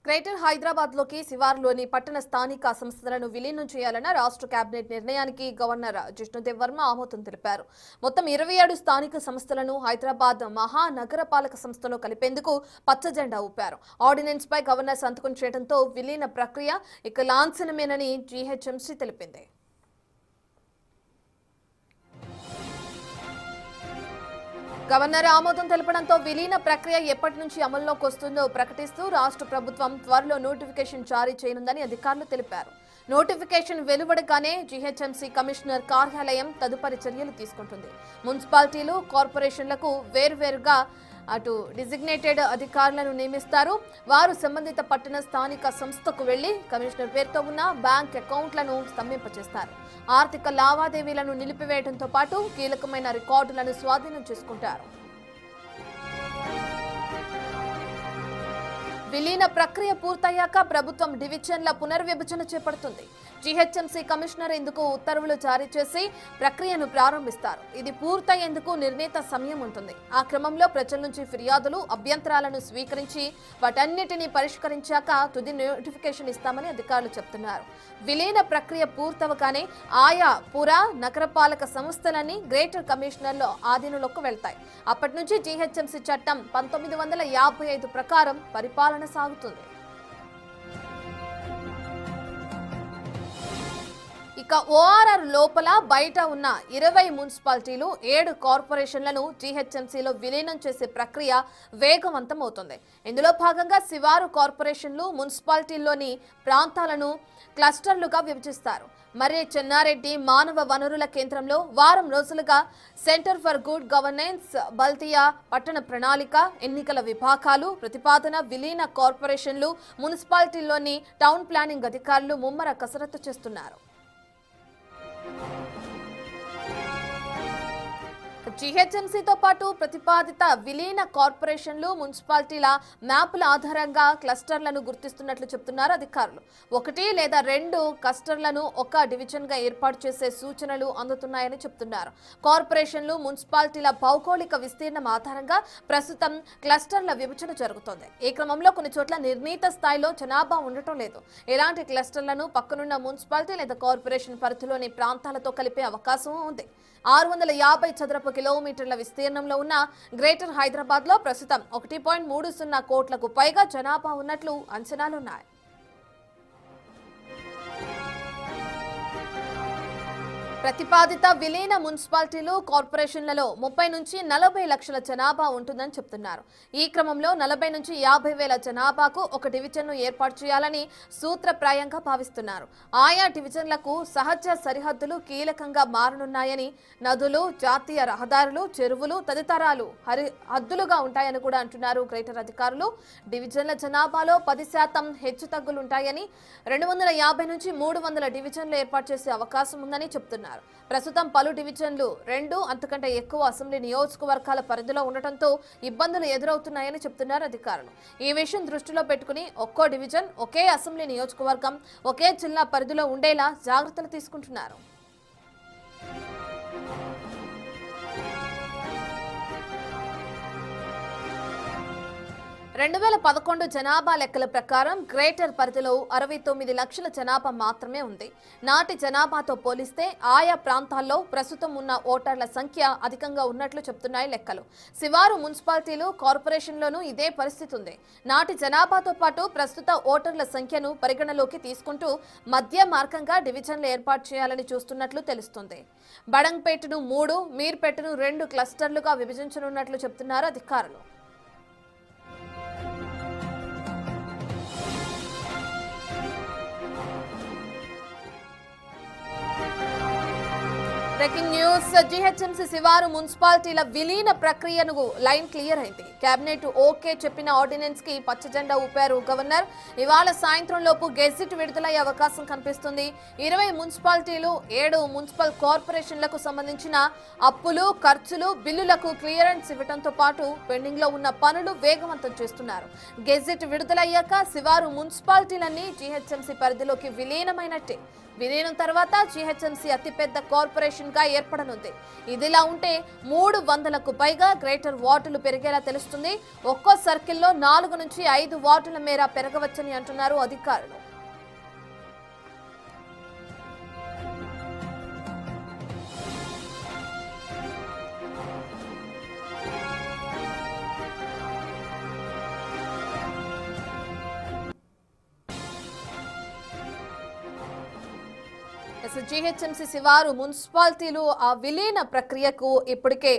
Greater Hyderabad లోకి శివారులోని పట్టణ స్థానిక సంస్థలను విలీనం చేయాలన్న రాష్ట్ర కేబినెట్ నిర్ణయానికి గవర్నర్ జిష్ణుదేవ్ వర్మ ఆమోదం తెలిపారు. మొత్తం 27 స్థానిక సంస్థలను హైదరాబాద్ మహానగరపాలక సంస్థలో కలిపేందుకు పచ్చజెండా ఊపారు. ఆర్డినెన్స్ పై గవర్నర్ సంతకం చేయడంతో విలీన ప్రక్రియ ఇక లాంఛనమేనని జీహెచ్ఎంసీ తెలిపింది. గవర్నర్ ఆమోదం తెలపడంతో విలీన ప్రక్రియ ఎప్పటి నుంచి అమల్లోకి వస్తుందో ప్రకటిస్తూ రాష్ట్ర ప్రభుత్వం త్వరలో నోటిఫికేషన్ జారీ చేయనుందని అధికారులు తెలిపారు. నోటిఫికేషన్ వెలువడగానే జీహెచ్ఎంసీ కమిషనర్ కార్యాలయం తదుపరి చర్యలు తీసుకుంటుంది. మున్సిపాలిటీలు, కార్పొరేషన్లకు వేర్వేరుగా అటు డిజిగ్నేటెడ్ అధికారులను నియమిస్తారు. వారు సంబంధిత పట్టణ స్థానిక సంస్థకు వెళ్లి కమిషనర్ పేరుతో ఉన్న బ్యాంక్ అకౌంట్లను స్తంభింపచేస్తారు. ఆర్థిక లావాదేవీలను నిలిపివేయడంతో పాటు కీలకమైన రికార్డులను స్వాధీనం చేసుకుంటారు. విలీన ప్రక్రియ పూర్తయ్యాక ప్రభుత్వం డివిజన్ల పునర్విభజన చేపడుతుంది. జీహెచ్ఎంసీ కమిషనర్ ఇందుకు ఉత్తర్వులు జారీ చేసి ప్రక్రియను ప్రారంభిస్తారు. ఇది పూర్తయ్యేందుకు నిర్ణీత సమయం ఉంటుంది. ఆ క్రమంలో ప్రజల నుంచి ఫిర్యాదులు, అభ్యంతరాలను స్వీకరించి వాటన్నిటినీ పరిష్కరించాక తుది నోటిఫికేషన్ ఇస్తామని అధికారులు చెబుతున్నారు. విలీన ప్రక్రియ పూర్తవగానే ఆయా పుర నగరపాలక సంస్థలన్నీ గ్రేటర్ కమిషనర్ల ఆధీనంలోకి వెళ్తాయి. అప్పటి నుంచి జీహెచ్ఎంసీ చట్టం 1955 ప్రకారం పరిపాలన సాగుతుంది. ఇక ఓఆర్ఆర్ లోపల బయట ఉన్న 20 మున్సిపాలిటీలు, 7 కార్పొరేషన్లను జీహెచ్ఎంసీలో విలీనం చేసే ప్రక్రియ వేగవంతం అవుతుంది. ఇందులో భాగంగా శివారు కార్పొరేషన్లు, మున్సిపాలిటీల్లోని ప్రాంతాలను క్లస్టర్లుగా విభజిస్తారు. మర్రి చెన్నారెడ్డి మానవ వనరుల కేంద్రంలో వారం రోజులుగా సెంటర్ ఫర్ గుడ్ గవర్నెన్స్, బల్దియా పట్టణ ప్రణాళిక, ఎన్నికల విభాగాలు, ప్రతిపాదన, విలీన కార్పొరేషన్లు, మున్సిపాలిటీల్లోని టౌన్ ప్లానింగ్ అధికారులు ముమ్మర కసరత్తు చేస్తున్నారు. జీహెచ్ఎంసీతో పాటు ప్రతిపాదిత విలీన కార్పొరేషన్లు, మున్సిపాలిటీల మ్యాపుల ఆధారంగా క్లస్టర్లను గుర్తిస్తున్నట్లు చెబుతున్నారు అధికారులు. 1 లేదా 2 క్లస్టర్లను ఒక డివిజన్గా ఏర్పాటు చేసే సూచనలు అందుతున్నాయని చెబుతున్నారు. కార్పొరేషన్లు, మున్సిపాలిటీల భౌగోళిక విస్తీర్ణం ఆధారంగా ప్రస్తుతం క్లస్టర్ల విభజన జరుగుతోంది. ఈ క్రమంలో కొన్ని చోట్ల నిర్ణీత స్థాయిలో జనాభా ఉండటం లేదు. ఇలాంటి క్లస్టర్లను పక్కనున్న మున్సిపాలిటీ లేదా కార్పొరేషన్ పరిధిలోని ప్రాంతాలతో కలిపే అవకాశం ఉంది. 650 చదరపు కిలోమీటర్ల విస్తీర్ణంలో ఉన్న గ్రేటర్ హైదరాబాద్ లో ప్రస్తుతం 1.30 కోట్లకు పైగా జనాభా ఉన్నట్లు అంచనాలున్నాయి. ప్రతిపాదిత విలీన మున్సిపాలిటీలు, కార్పొరేషన్లలో 30 నుంచి 40 లక్షల జనాభా ఉంటుందని చెప్తున్నారు. ఈ క్రమంలో 40 నుంచి 50 వేల జనాభాకు ఒక డివిజన్ను ఏర్పాటు చేయాలని సూత్రప్రాయంగా భావిస్తున్నారు. ఆయా డివిజన్లకు సహజ సరిహద్దులు కీలకంగా మారనున్నాయని, నదులు, జాతీయ రహదారులు, చెరువులు తదితరాలు హద్దులుగా ఉంటాయని కూడా అంటున్నారు గ్రేటర్ అధికారులు. డివిజన్ల జనాభాలో 10% హెచ్చుతగ్గులుంటాయని, 250 నుంచి 300 డివిజన్లు ఏర్పాటు చేసే అవకాశం ఉందని చెప్తున్నారు. ప్రస్తుతం పలు డివిజన్లు 2 అంతకంటే ఎక్కువ అసెంబ్లీ నియోజకవర్గాల పరిధిలో ఉండటంతో ఇబ్బందులు ఎదురవుతున్నాయని చెప్తున్నారు అధికారులు. ఈ విషయం దృష్టిలో పెట్టుకుని ఒక్కో డివిజన్, ఒకే అసెంబ్లీ నియోజకవర్గం, ఒకే జిల్లా పరిధిలో ఉండేలా జాగ్రత్తలు తీసుకుంటున్నారు. 2011 జనాభా లెక్కల ప్రకారం గ్రేటర్ పరిధిలో 69 లక్షల జనాభా మాత్రమే ఉంది. నాటి జనాభాతో పోలిస్తే ఆయా ప్రాంతాల్లో ప్రస్తుతం ఉన్న ఓటర్ల సంఖ్య అధికంగా ఉన్నట్లు చెప్తున్నాయి లెక్కలు. శివారు మున్సిపాలిటీలు, కార్పొరేషన్లోనూ ఇదే పరిస్థితి ఉంది. నాటి జనాభాతో పాటు ప్రస్తుత ఓటర్ల సంఖ్యను పరిగణలోకి తీసుకుంటూ మధ్య మార్గంగా డివిజన్లు ఏర్పాటు చేయాలని చూస్తున్నట్లు తెలుస్తుంది. బడంగ్పేటను 3, మీర్పేటను 2 క్లస్టర్లుగా విభజించనున్నట్లు చెప్తున్నారు అధికారులు. Breaking news. జీహెచ్ఎంసీ శివారు మున్సిపాలిటీల విలీన ప్రక్రియను లైన్ క్లియర్ అయింది. కేబినెట్ ఓకే చెప్పిన ఆర్డినెన్స్ కి పచ్చజెండా ఊపారు గవర్నర్. ఇవాళ సాయంత్రం లోపు గెజిట్ విడుదలయ్యే అవకాశం కనిపిస్తుంది. 20 మున్సిపాలిటీలు, 7 మున్సిపల్ కార్పొరేషన్లకు సంబంధించిన అప్పులు, ఖర్చులు, బిల్లులకు క్లియరెన్స్ ఇవ్వడంతో పాటు పెండింగ్ లో ఉన్న పనులు వేగవంతం చేస్తున్నారు. గెజిట్ విడుదలయ్యాక శివారు మున్సిపాలిటీలన్నీ జీహెచ్ఎంసీ పరిధిలోకి విలీనమైనట్టే. విలీనం తర్వాత జీహెచ్ఎంసీ అతిపెద్ద కార్పొరేషన్ గా ఏర్పడనుంది. ఇదిలా ఉంటే 300కు పైగా గ్రేటర్ వార్డులు పెరిగేలా తెలుస్తుంది. ఒక్కో సర్కిల్లో 4 నుంచి 5 వార్డుల మేర పెరగవచ్చని అంటున్నారు అధికారులు. జీహెచ్ఎంసీ శివారు మున్సిపాలిటీలు విలీన ప్రక్రియకు ఇప్పటికే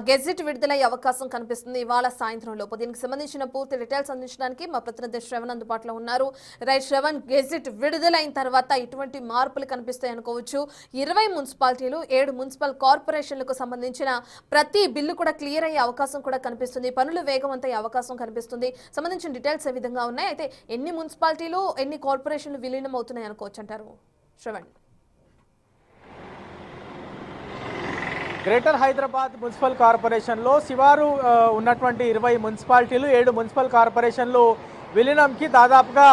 గెజిట్ విడుదలయ్యే అవకాశం కనిపిస్తుంది ఇవాళ సాయంత్రం లోపు. దీనికి సంబంధించిన పూర్తి డీటెయిల్స్ అందించడానికి మా ప్రతినిధి శ్రవణ్ అందుబాటులో ఉన్నారు. రైట్ శ్రవణ్, గెజిట్ విడుదలైన తర్వాత ఇటువంటి మార్పులు కనిపిస్తాయి అనుకోవచ్చు. 20 మున్సిపాలిటీలు 7 మున్సిపల్ కార్పొరేషన్లకు సంబంధించిన ప్రతి బిల్లు కూడా క్లియర్ అయ్యే అవకాశం కూడా కనిపిస్తుంది. పనులు వేగవంతయ్యే అవకాశం కనిపిస్తుంది. సంబంధించిన డీటెయిల్స్ ఏ విధంగా ఉన్నాయి? అయితే ఎన్ని మున్సిపాలిటీలు ఎన్ని కార్పొరేషన్లు విలీనం అవుతున్నాయి అనుకోవచ్చు అంటారు శ్రవణ్? గ్రేటర్ హైదరాబాద్ మున్సిపల్ కార్పొరేషన్లో శివారు ఉన్నటువంటి 20 మున్సిపాలిటీలు 7 మున్సిపల్ కార్పొరేషన్లు విలీనంకి దాదాపుగా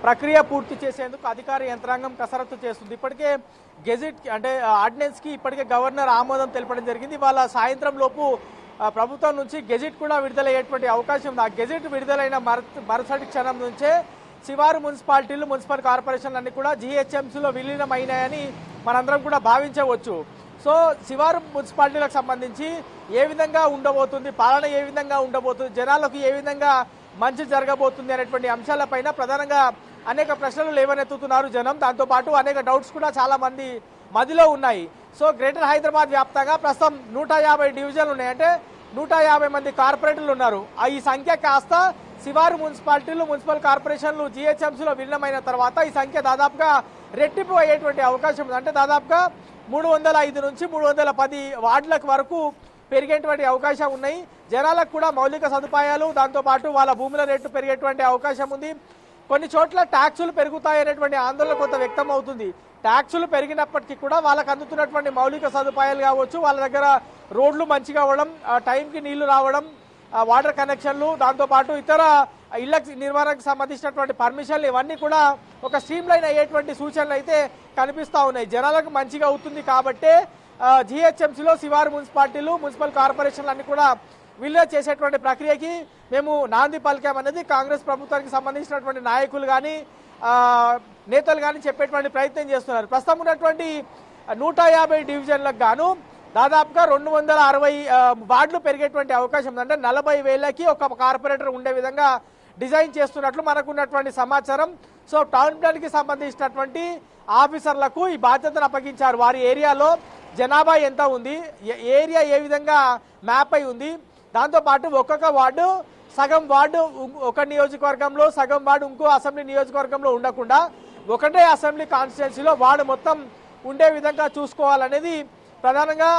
ప్రక్రియ పూర్తి చేసేందుకు అధికార యంత్రాంగం కసరత్తు చేస్తుంది. ఇప్పటికే గెజిట్ అంటే ఆర్డినెన్స్కి ఇప్పటికే గవర్నర్ ఆమోదం తెలపడం జరిగింది. ఇవాళ సాయంత్రం లోపు ప్రభుత్వం నుంచి గెజిట్ కూడా విడుదలయ్యేటువంటి అవకాశం ఉంది. ఆ గెజిట్ విడుదలైన మరుసటి క్షణం నుంచే శివారు మున్సిపాలిటీలు మున్సిపల్ కార్పొరేషన్లు అన్ని కూడా జీహెచ్ఎంసీలో విలీనం అయినాయని మనందరం కూడా భావించవచ్చు. సో శివారు మున్సిపాలిటీలకు సంబంధించి ఏ విధంగా ఉండబోతుంది, పాలన ఏ విధంగా ఉండబోతుంది, జనాలకు ఏ విధంగా మంచి జరగబోతుంది అనేటువంటి అంశాలపైన ప్రధానంగా అనేక ప్రశ్నలు లేవనెత్తుతున్నారు జనం. దాంతోపాటు అనేక డౌట్స్ కూడా చాలా మంది మదిలో ఉన్నాయి. సో గ్రేటర్ హైదరాబాద్ వ్యాప్తంగా ప్రస్తుతం 150 డివిజన్లు ఉన్నాయి. అంటే 150 మంది కార్పొరేటర్లు ఉన్నారు. ఈ సంఖ్య కాస్త శివారు మున్సిపాలిటీలు మున్సిపల్ కార్పొరేషన్లు జీహెచ్ఎంసీలో విలీనమైన తర్వాత ఈ సంఖ్య దాదాపుగా రెట్టింపు అయ్యేటువంటి అవకాశం ఉంది. అంటే దాదాపుగా 305 నుంచి 310 వార్డులకు వరకు పెరిగేటువంటి అవకాశం ఉన్నాయి. జనాలకు కూడా మౌలిక సదుపాయాలు, దాంతోపాటు వాళ్ళ భూముల రేటు పెరిగేటువంటి అవకాశం ఉంది. కొన్ని చోట్ల ట్యాక్సులు పెరుగుతాయనేటువంటి ఆందోళన కొంత వ్యక్తం అవుతుంది. ట్యాక్సులు పెరిగినప్పటికీ కూడా వాళ్ళకు అందుతున్నటువంటి మౌలిక సదుపాయాలు కావచ్చు, వాళ్ళ దగ్గర రోడ్లు మంచిగా అవ్వడం, టైంకి నీళ్లు రావడం, వాటర్ కనెక్షన్లు, దాంతోపాటు ఇతర ఇళ్ల నిర్మాణానికి సంబంధించినటువంటి పర్మిషన్లు ఇవన్నీ కూడా ఒక స్ట్రీమ్ లైన్ అయ్యేటువంటి సూచనలు అయితే కనిపిస్తూ ఉన్నాయి. జనాలకు మంచిగా అవుతుంది కాబట్టే జీహెచ్ఎంసీలో శివారు మున్సిపాలిటీలు మున్సిపల్ కార్పొరేషన్లు అన్ని కూడా విలీనం చేసేటువంటి ప్రక్రియకి మేము నాంది పలికామనేది కాంగ్రెస్ ప్రభుత్వానికి సంబంధించినటువంటి నాయకులు కానీ నేతలు కానీ చెప్పేటువంటి ప్రయత్నం చేస్తున్నారు. ప్రస్తుతం ఉన్నటువంటి 150 డివిజన్లకు గాను దాదాపుగా 260 వార్డులు పెరిగేటువంటి అవకాశం ఉంది. అంటే 40,000కి ఒక కార్పొరేటర్ ఉండే విధంగా డిజైన్ చేస్తున్నట్లు మనకున్నటువంటి సమాచారం. సో టౌన్ ప్లాన్కి సంబంధించినటువంటి ఆఫీసర్లకు ఈ బాధ్యతను అప్పగించారు. వారి ఏరియాలో జనాభా ఎంత ఉంది, ఏరియా ఏ విధంగా మ్యాప్ అయి ఉంది, దాంతోపాటు ఒక్కొక్క వార్డు సగం వార్డు ఒక నియోజకవర్గంలో, సగం వార్డు ఇంకో అసెంబ్లీ నియోజకవర్గంలో ఉండకుండా ఒకటే అసెంబ్లీ కాన్స్టిట్యున్సీలో వార్డు మొత్తం ఉండే విధంగా చూసుకోవాలనేది ప్రధానంగా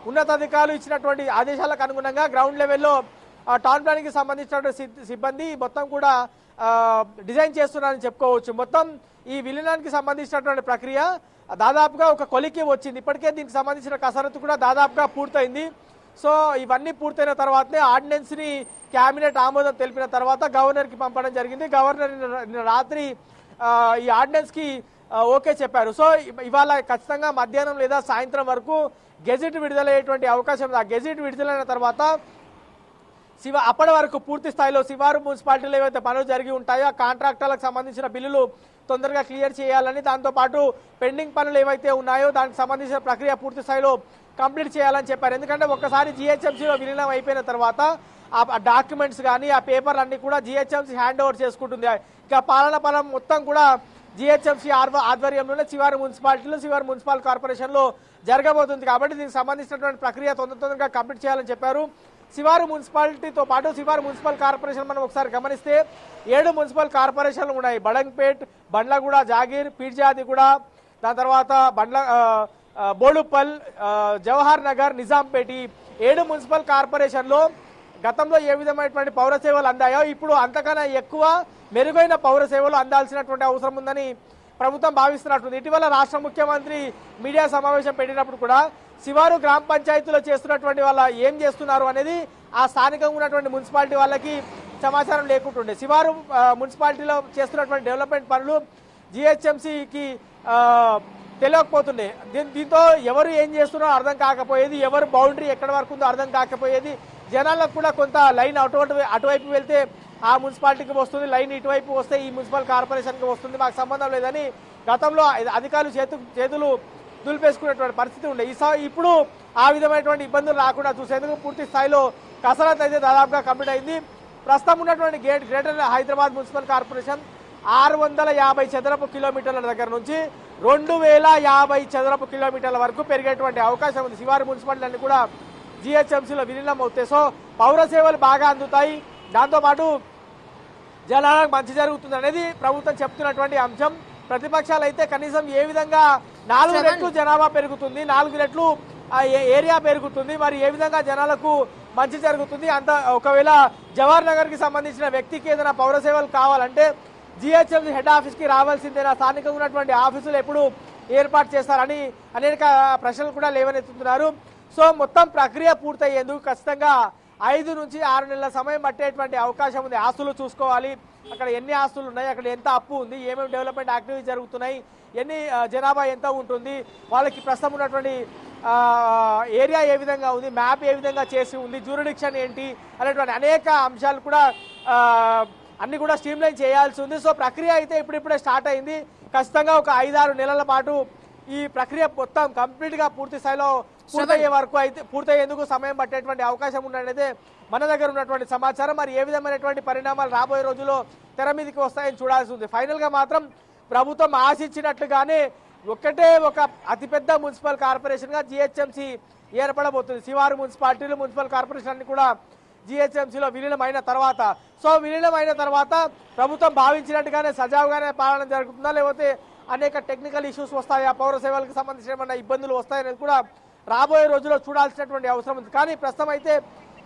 ఉన్నతాధికారులు ఇచ్చినటువంటి ఆదేశాలకు అనుగుణంగా గ్రౌండ్ లెవెల్లో టౌన్ ప్లానింగ్కి సంబంధించినటువంటి సిబ్బంది మొత్తం కూడా డిజైన్ చేస్తున్నారని చెప్పుకోవచ్చు. మొత్తం ఈ విలీనానికి సంబంధించినటువంటి ప్రక్రియ దాదాపుగా ఒక కొలికి వచ్చింది. ఇప్పటికే దీనికి సంబంధించిన కసరత్తు కూడా దాదాపుగా పూర్తయింది. సో ఇవన్నీ పూర్తయిన తర్వాతనే ఆర్డినెన్స్ని క్యాబినెట్ ఆమోదం తెలిపిన తర్వాత గవర్నర్కి పంపడం జరిగింది. గవర్నర్ నిన్న రాత్రి ఈ ఆర్డినెన్స్కి ఓకే చెప్పారు. సో ఇవాళ ఖచ్చితంగా మధ్యాహ్నం లేదా సాయంత్రం వరకు గెజిట్ విడుదలయ్యేటువంటి అవకాశం ఉంది. ఆ గెజిట్ విడుదలైన తర్వాత అప్పటి వరకు పూర్తి స్థాయిలో శివారు మున్సిపాలిటీలో ఏవైతే పనులు జరిగి ఉంటాయో ఆ కాంట్రాక్టర్లకు సంబంధించిన బిల్లులు తొందరగా క్లియర్ చేయాలని, దాంతోపాటు పెండింగ్ పనులు ఏవైతే ఉన్నాయో దానికి సంబంధించిన ప్రక్రియ పూర్తి స్థాయిలో కంప్లీట్ చేయాలని చెప్పారు. ఎందుకంటే ఒక్కసారి జీహెచ్ఎంసీలో విలీనం అయిపోయిన తర్వాత ఆ డాక్యుమెంట్స్ కానీ ఆ పేపర్లు అన్ని కూడా జీహెచ్ఎంసీ హ్యాండ్ ఓవర్ చేసుకుంటుంది. ఇక పాలన పనం మొత్తం కూడా జీహెచ్ఎంసీ ఆధ్వర్యంలోనే శివారు మున్సిపాలిటీలు శివారు మున్సిపల్ కార్పొరేషన్లో జరగబోతుంది. కాబట్టి దీనికి సంబంధించినటువంటి ప్రక్రియ తొందరగా కంప్లీట్ చేయాలని చెప్పారు. శివారు మున్సిపాలిటీతో పాటు శివారు మున్సిపల్ కార్పొరేషన్ మనం ఒకసారి గమనిస్తే 7 మున్సిపల్ కార్పొరేషన్లు ఉన్నాయి. బడంగ్పేట్, బండ్లగూడ, జాగీర్, పీర్జాదిగూడ, దాని తర్వాత బోడుప్పల్, జవహర్ నగర్, నిజాంపేట 7 మున్సిపల్ కార్పొరేషన్లో గతంలో ఏ విధమైనటువంటి పౌర సేవలు అందాయో ఇప్పుడు అంతకన్నా ఎక్కువ మెరుగైన పౌర సేవలు అందాల్సినటువంటి అవసరం ఉందని ప్రభుత్వం భావిస్తున్నట్టుంది. ఇటీవల రాష్ట్ర ముఖ్యమంత్రి మీడియా సమావేశం పెట్టినప్పుడు కూడా శివారు గ్రామ పంచాయతీలో చేస్తున్నటువంటి వాళ్ళ ఏం చేస్తున్నారు అనేది ఆ స్థానికంగా ఉన్నటువంటి మున్సిపాలిటీ వాళ్ళకి సమాచారం లేకుంటుండే. శివారు మున్సిపాలిటీలో చేస్తున్నటువంటి డెవలప్మెంట్ పనులు జీహెచ్ఎంసీకి తెలియకపోతుండే. దీంతో ఎవరు ఏం చేస్తున్నారో అర్థం కాకపోయేది, ఎవరు బౌండరీ ఎక్కడి వరకు ఉందో అర్థం కాకపోయేది. జనాలకు కూడా కొంత లైన్ అటువైపు వెళ్తే ఆ మున్సిపాలిటీకి వస్తుంది, లైన్ ఇటువైపు వస్తే ఈ మున్సిపల్ కార్పొరేషన్కి వస్తుంది, మాకు సంబంధం లేదని గతంలో అధికారులు చేతులు దులిపేసుకునేటువంటి పరిస్థితి ఉండే. ఇప్పుడు ఆ విధమైనటువంటి ఇబ్బందులు రాకుండా చూసేందుకు పూర్తి స్థాయిలో కసరత్తు అయితే దాదాపుగా కంప్లీట్ అయింది. ప్రస్తుతం ఉన్నటువంటి గ్రేటర్ హైదరాబాద్ మున్సిపల్ కార్పొరేషన్ 650 చదరపు కిలోమీటర్ల దగ్గర నుంచి 2050 చదరపు కిలోమీటర్ల వరకు పెరిగేటువంటి అవకాశం ఉంది. శివారు మున్సిపాలిటీలన్నీ కూడా జిహెచ్ఎంసీలో విలీనం అవుతాయి. సో పౌర సేవలు బాగా అందుతాయి, దాంతోపాటు జనాలకు మంచి జరుగుతుంది అనేది ప్రభుత్వం చెప్తున్నటువంటి అంశం. ప్రతిపక్షాలు అయితే కనీసం ఏ విధంగా 4 రెట్లు జనాభా పెరుగుతుంది, 4 రెట్లు ఏరియా పెరుగుతుంది, మరి ఏ విధంగా జనాలకు మంచి జరుగుతుంది, అంత ఒకవేళ జవహర్ నగర్ కి సంబంధించిన వ్యక్తికి ఏదైనా పౌర సేవలు కావాలంటే జిహెచ్ఎంసీ హెడ్ ఆఫీస్ కి రావాల్సిందేనా, స్థానికంగా ఉన్నటువంటి ఆఫీసులు ఎప్పుడు ఏర్పాటు చేస్తారని అనేక ప్రశ్నలు కూడా లేవనెత్తుతున్నారు. సో మొత్తం ప్రక్రియ పూర్తయ్యేందుకు ఖచ్చితంగా 5 నుంచి 6 నెలల సమయం పట్టేటువంటి అవకాశం ఉంది. ఆస్తులు చూసుకోవాలి, అక్కడ ఎన్ని ఆస్తులు ఉన్నాయి, అక్కడ ఎంత అప్పు ఉంది, ఏమేమి డెవలప్మెంట్ యాక్టివిటీస్ జరుగుతున్నాయి, ఎన్ని జనాభా ఎంత ఉంటుంది, వాళ్ళకి ప్రస్తుతం ఉన్నటువంటి ఏరియా ఏ విధంగా ఉంది, మ్యాప్ ఏ విధంగా చేసి ఉంది, జ్యూరిడిక్షన్ ఏంటి అనేటువంటి అనేక అంశాలు కూడా అన్ని కూడా స్ట్రీమ్లైన్ చేయాల్సి ఉంది. సో ప్రక్రియ అయితే ఇప్పుడిప్పుడే స్టార్ట్ అయింది. ఖచ్చితంగా ఒక 5-6 నెలల పాటు ఈ ప్రక్రియ మొత్తం కంప్లీట్ గా పూర్తి స్థాయిలో పూర్తయ్యే వరకు అయితే పూర్తయ్యేందుకు సమయం పట్టేటువంటి అవకాశం ఉన్నట్లయితే మన దగ్గర ఉన్నటువంటి సమాచారం. మరి ఏ విధమైనటువంటి పరిణామాలు రాబోయే రోజుల్లో తెర మీదకి వస్తాయని చూడాల్సి ఉంది. ఫైనల్ గా మాత్రం ప్రభుత్వం ఆశించినట్లుగానే ఒకటే ఒక అతిపెద్ద మున్సిపల్ కార్పొరేషన్ గా జిహెచ్ఎంసీ ఏర్పడబోతుంది. శివారు మున్సిపాలిటీలు మున్సిపల్ కార్పొరేషన్ అన్ని కూడా జిహెచ్ఎంసీలో విలీనమైన తర్వాత, సో విలీనమైన తర్వాత ప్రభుత్వం భావించినట్టుగానే సజావుగానే పాలన జరుగుతుందా, లేకపోతే అనేక టెక్నికల్ ఇష్యూస్ వస్తాయా, పౌర సేవలకు సంబంధించిన ఏమైనా ఇబ్బందులు వస్తాయనేది కూడా రాబోయే రోజుల్లో చూడాల్సినటువంటి అవసరం ఉంది. కానీ ప్రస్తుతం అయితే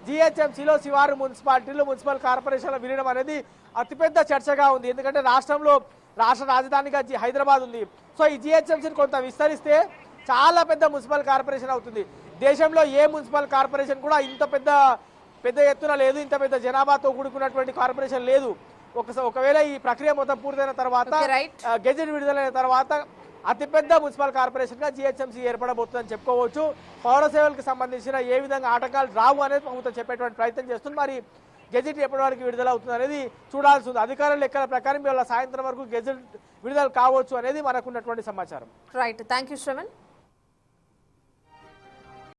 జిహెచ్ఎంసీలో శివారు మున్సిపాలిటీలు మున్సిపల్ కార్పొరేషన్ల విలీనం అనేది అతిపెద్ద చర్చగా ఉంది. ఎందుకంటే రాష్ట్ర రాజధానిగా హైదరాబాద్ ఉంది. సో ఈ జిహెచ్ఎంసీని కొంత విస్తరిస్తే చాలా పెద్ద మున్సిపల్ కార్పొరేషన్ అవుతుంది. దేశంలో ఏ మున్సిపల్ కార్పొరేషన్ కూడా ఇంత పెద్ద ఎత్తున లేదు, ఇంత పెద్ద జనాభాతో కూడుకున్నటువంటి కార్పొరేషన్ లేదు. ఒకవేళ ఈ ప్రక్రియ మొత్తం పూర్తయిన తర్వాత గెజెట్ విడుదలైన తర్వాత అతిపెద్ద మున్సిపల్ కార్పొరేషన్ గా జిహెచ్ఎంసీ ఏర్పడబోతుందని చెప్పుకోవచ్చు. పౌర సేవలకు సంబంధించిన ఏ విధంగా ఆటంకాలు రావు అనేది ప్రభుత్వం చెప్పేటువంటి ప్రయత్నం చేస్తుంది. మరి గెజెట్ ఎప్పటి వరకు విడుదల అవుతుంది అనేది చూడాల్సి ఉంది. అధికారుల లెక్కల ప్రకారం ఇవాళ సాయంత్రం వరకు గెజెట్ విడుదల కావచ్చు అనేది మనకున్నటువంటి సమాచారం. Right, thank you Shravan.